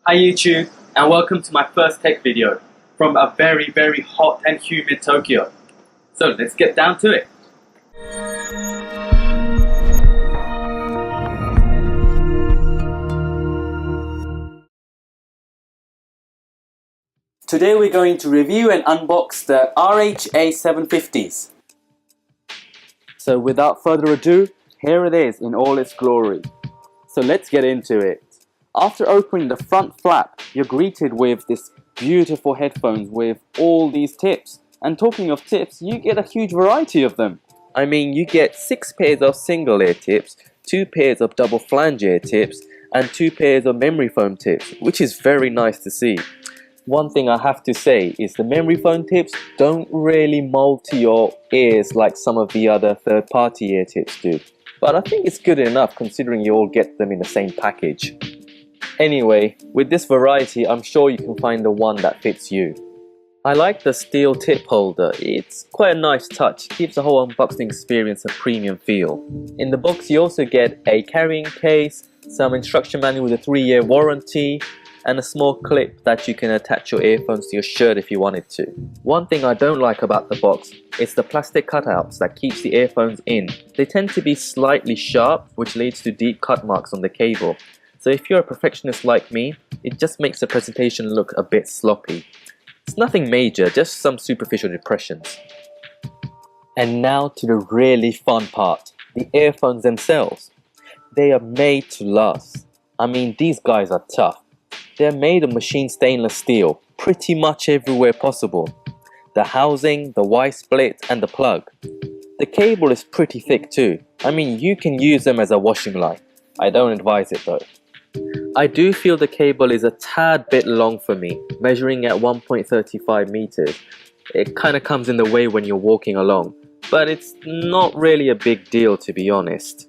Hi YouTube, and welcome to my first tech video from a very hot and humid Tokyo. So let's get down to it. Today we're going to review and unbox the RHA 750s. So without further ado, here it is in all its glory. So let's get into it. After opening the front flap, you're greeted with this beautiful headphones with all these tips. And talking of tips, you get a huge variety of them. I mean, you get 6 pairs of single ear tips, 2 pairs of double flange ear tips, and 2 pairs of memory foam tips, which is very nice to see. One thing I have to say is the memory foam tips don't really mold to your ears like some of the other third-party ear tips do. But I think it's good enough considering you all get them in the same package. Anyway, with this variety, I'm sure you can find the one that fits you. I like the steel tip holder. It's quite a nice touch, gives the whole unboxing experience a premium feel. In the box you also get a carrying case, some instruction manual with a 3-year warranty, and a small clip that you can attach your earphones to your shirt if you wanted to. One thing I don't like about the box is the plastic cutouts that keeps the earphones in. They tend to be slightly sharp, which leads to deep cut marks on the cable. So if you're a perfectionist like me, it just makes the presentation look a bit sloppy. It's nothing major, just some superficial impressions. And now to the really fun part, the earphones themselves. They are made to last. I mean, these guys are tough. They're made of machined stainless steel, pretty much everywhere possible. The housing, the Y-split, and the plug. The cable is pretty thick too. I mean, you can use them as a washing line. I don't advise it though. I do feel the cable is a tad bit long for me, measuring at 1.35 meters. It kind of comes in the way when you're walking along, but it's not really a big deal to be honest.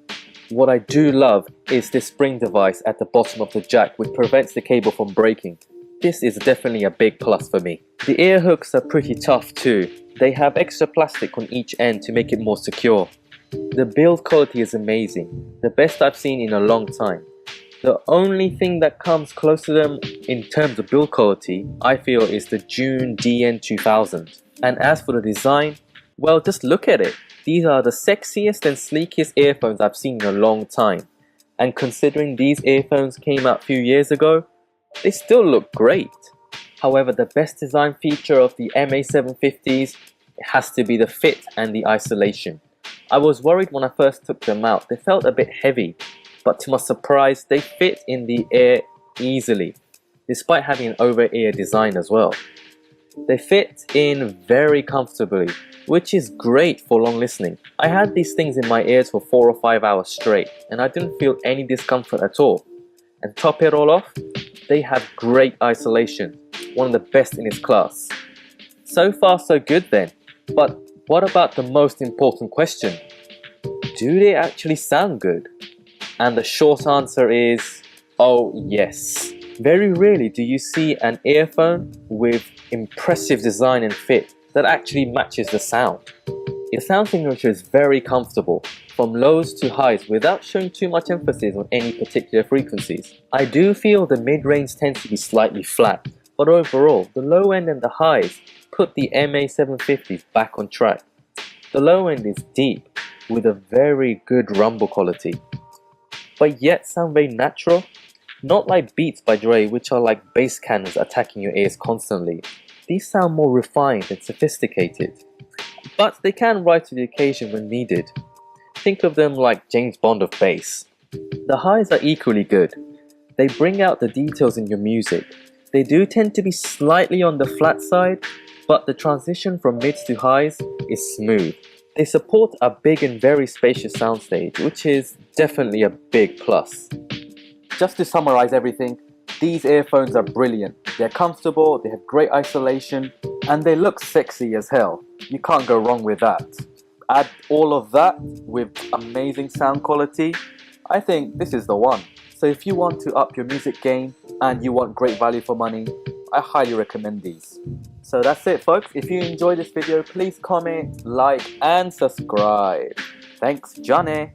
What I do love is this spring device at the bottom of the jack which prevents the cable from breaking. This is definitely a big plus for me. The ear hooks are pretty tough too. They have extra plastic on each end to make it more secure. The build quality is amazing, the best I've seen in a long time. The only thing that comes close to them in terms of build quality, I feel, is the June DN2000. And as for the design, well, just look at it. These are the sexiest and sleekest earphones I've seen in a long time. And considering these earphones came out a few years ago, they still look great. However, the best design feature of the MA750s has to be the fit and the isolation. I was worried when I first took them out. They felt a bit heavy. But to my surprise, they fit in the ear easily, despite having an over-ear design as well. They fit in very comfortably, which is great for long listening. I had these things in my ears for 4 or 5 hours straight, and I didn't feel any discomfort at all. And top it all off, they have great isolation, one of the best in its class. So far so good then, but what about the most important question? Do they actually sound good? And the short answer is, oh yes. Very rarely do you see an earphone with impressive design and fit that actually matches the sound. The sound signature is very comfortable, from lows to highs without showing too much emphasis on any particular frequencies. I do feel the mid-range tends to be slightly flat, but overall, the low end and the highs put the MA750s back on track. The low end is deep, with a very good rumble quality, but yet sound very natural. Not like Beats by Dre, which are like bass cannons attacking your ears constantly. These sound more refined and sophisticated, but they can rise to the occasion when needed. Think of them like James Bond of bass. The highs are equally good. They bring out the details in your music. They do tend to be slightly on the flat side, but the transition from mids to highs is smooth. They support a big and very spacious soundstage, which is definitely a big plus. Just to summarize everything, these earphones are brilliant. They're comfortable, they have great isolation, and they look sexy as hell. You can't go wrong with that. Add all of that with amazing sound quality, I think this is the one. So if you want to up your music game and you want great value for money, I highly recommend these. So that's it folks. If you enjoyed this video, please comment, like and subscribe. Thanks, Johnny.